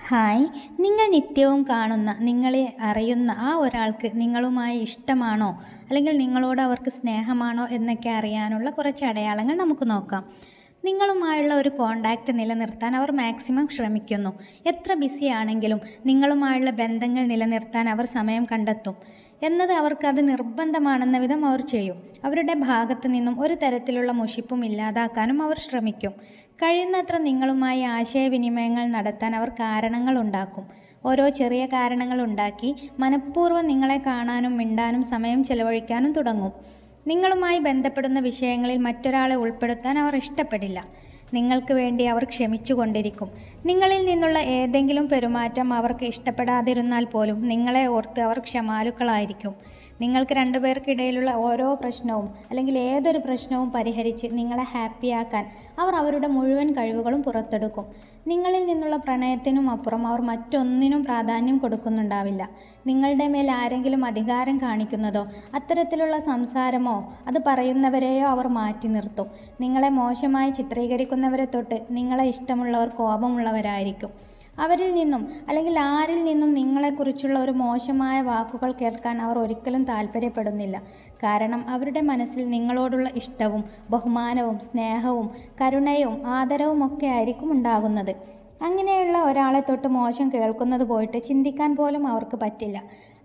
Hi, നിങ്ങൾ നിത്യവും കാണുന്ന, നിങ്ങളെ അറിയുന്ന ആ ഒരാൾക്ക് നിങ്ങളുമായി ഇഷ്ടമാണോ, അല്ലെങ്കിൽ നിങ്ങളോട് അവർക്ക് സ്നേഹമാണോ എന്നൊക്കെ അറിയാനുള്ള കുറച്ച് അടയാളങ്ങൾ നമുക്ക് നോക്കാം. നിങ്ങളുമായുള്ള ഒരു കോണ്ടാക്റ്റ് നിലനിർത്താൻ അവർ മാക്സിമം ശ്രമിക്കുന്നു. എത്ര ബിസി ആണെങ്കിലും നിങ്ങളുമായുള്ള ബന്ധങ്ങൾ നിലനിർത്താൻ അവർ സമയം കണ്ടെത്തും എന്നത് അവർക്കത് നിർബന്ധമാണെന്ന വിധം അവർ ചെയ്യും. അവരുടെ ഭാഗത്തു നിന്നും ഒരു തരത്തിലുള്ള മുഷിപ്പും ഇല്ലാതാക്കാനും അവർ ശ്രമിക്കും. കഴിയുന്നത്ര നിങ്ങളുമായി ആശയവിനിമയങ്ങൾ നടത്താൻ അവർ കാരണങ്ങൾ ഉണ്ടാക്കും. ഓരോ ചെറിയ കാരണങ്ങൾ ഉണ്ടാക്കി മനഃപൂർവ്വം നിങ്ങളെ കാണാനും മിണ്ടാനും സമയം ചെലവഴിക്കാനും തുടങ്ങും. നിങ്ങളുമായി ബന്ധപ്പെടുന്ന വിഷയങ്ങളിൽ മറ്റൊരാളെ ഉൾപ്പെടുത്താൻ അവർ ഇഷ്ടപ്പെടില്ല. നിങ്ങൾക്ക് വേണ്ടി അവർ ക്ഷമിച്ചുകൊണ്ടിരിക്കും. നിങ്ങളിൽ നിന്നുള്ള ഏതെങ്കിലും പെരുമാറ്റം അവർക്ക് ഇഷ്ടപ്പെടാതിരുന്നാൽ പോലും നിങ്ങളെ ഓർത്ത് അവർ ക്ഷമാലുക്കളായിരിക്കും. നിങ്ങൾക്ക് രണ്ടുപേർക്കിടയിലുള്ള ഓരോ പ്രശ്നവും അല്ലെങ്കിൽ ഏതൊരു പ്രശ്നവും പരിഹരിച്ച് നിങ്ങളെ ഹാപ്പിയാക്കാൻ അവർ അവരുടെ മുഴുവൻ കഴിവുകളും പുറത്തെടുക്കും. നിങ്ങളിൽ നിന്നുള്ള പ്രണയത്തിനും അപ്പുറം അവർ മറ്റൊന്നിനും പ്രാധാന്യം കൊടുക്കുന്നുണ്ടാവില്ല. നിങ്ങളുടെ മേൽ ആരെങ്കിലും അധികാരം കാണിക്കുന്നതോ അത്തരത്തിലുള്ള സംസാരമോ അത് പറയുന്നവരെയോ അവർ മാറ്റി നിർത്തും. നിങ്ങളെ മോശമായി ചിത്രീകരിക്കുന്നവരെ തൊട്ട് നിങ്ങളെ ഇഷ്ടമുള്ളവർ കോപമുള്ളവരായിരിക്കും. അവരിൽ നിന്നും അല്ലെങ്കിൽ ആരിൽ നിന്നും നിങ്ങളെക്കുറിച്ചുള്ള ഒരു മോശമായ വാക്കുകൾ കേൾക്കാൻ അവർ ഒരിക്കലും താല്പര്യപ്പെടുന്നില്ല. കാരണം അവരുടെ മനസ്സിൽ നിങ്ങളോടുള്ള ഇഷ്ടവും ബഹുമാനവും സ്നേഹവും കരുണയും ആദരവും ഒക്കെ ആയിരിക്കും ഉണ്ടാകുന്നത്. അങ്ങനെയുള്ള ഒരാളെ തൊട്ട് മോശം കേൾക്കുന്നത് പോയിട്ട് ചിന്തിക്കാൻ പോലും അവർക്ക് പറ്റില്ല.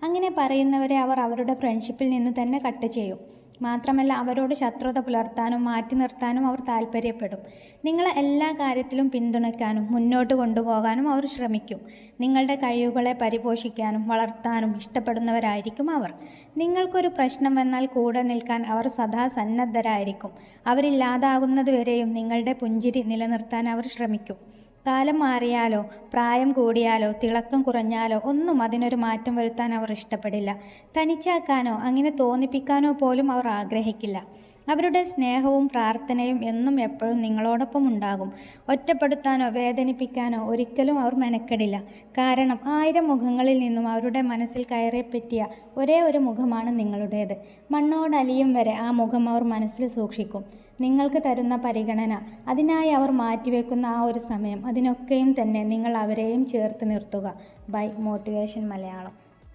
അങ്ങനെ പറയുന്നവരെ അവർ അവരുടെ ഫ്രണ്ട്ഷിപ്പിൽ നിന്ന് തന്നെ കട്ട് ചെയ്യും. മാത്രമല്ല, അവരോട് ശത്രുത പുലർത്താനും മാറ്റി നിർത്താനും അവർ താല്പര്യപ്പെടും. നിങ്ങളെ എല്ലാ കാര്യത്തിലും പിന്തുണയ്ക്കാനും മുന്നോട്ട് കൊണ്ടുപോകാനും അവർ ശ്രമിക്കും. നിങ്ങളുടെ കഴിവുകളെ പരിപോഷിക്കാനും വളർത്താനും ഇഷ്ടപ്പെടുന്നവരായിരിക്കും അവർ. നിങ്ങൾക്കൊരു പ്രശ്നം വന്നാൽ കൂടെ നിൽക്കാൻ അവർ സദാ സന്നദ്ധരായിരിക്കും. അവരില്ലാതാകുന്നതുവരെയും നിങ്ങളുടെ പുഞ്ചിരി നിലനിർത്താൻ അവർ ശ്രമിക്കും. കാലം മാറിയാലോ പ്രായം കൂടിയാലോ തിളക്കം കുറഞ്ഞാലോ ഒന്നും അതിനൊരു മാറ്റം വരുത്താൻ അവർ ഇഷ്ടപ്പെടില്ല. തനിച്ചാക്കാനോ അങ്ങനെ തോന്നിപ്പിക്കാനോ പോലും അവർ ആഗ്രഹിക്കില്ല. അവരുടെ സ്നേഹവും പ്രാർത്ഥനയും എന്നും എപ്പോഴും നിങ്ങളോടൊപ്പം ഉണ്ടാകും. ഒറ്റപ്പെടുത്താനോ വേദനിപ്പിക്കാനോ ഒരിക്കലും അവർ മെനക്കെടില്ല. കാരണം 1000 മുഖങ്ങളിൽ നിന്നും അവരുടെ മനസ്സിൽ കയറിപ്പറ്റിയ ഒരേ ഒരു മുഖമാണ് നിങ്ങളുടേത്. മണ്ണോടലിയും വരെ ആ മുഖം അവർ മനസ്സിൽ സൂക്ഷിക്കും. നിങ്ങൾക്ക് തരുന്ന പരിഗണന, അതിനായി അവർ മാറ്റിവെക്കുന്ന ആ ഒരു സമയം, അതിനൊക്കെയും തന്നെ നിങ്ങൾ അവരെയും ചേർത്ത് നിർത്തുക. Bye motivation Malayalam.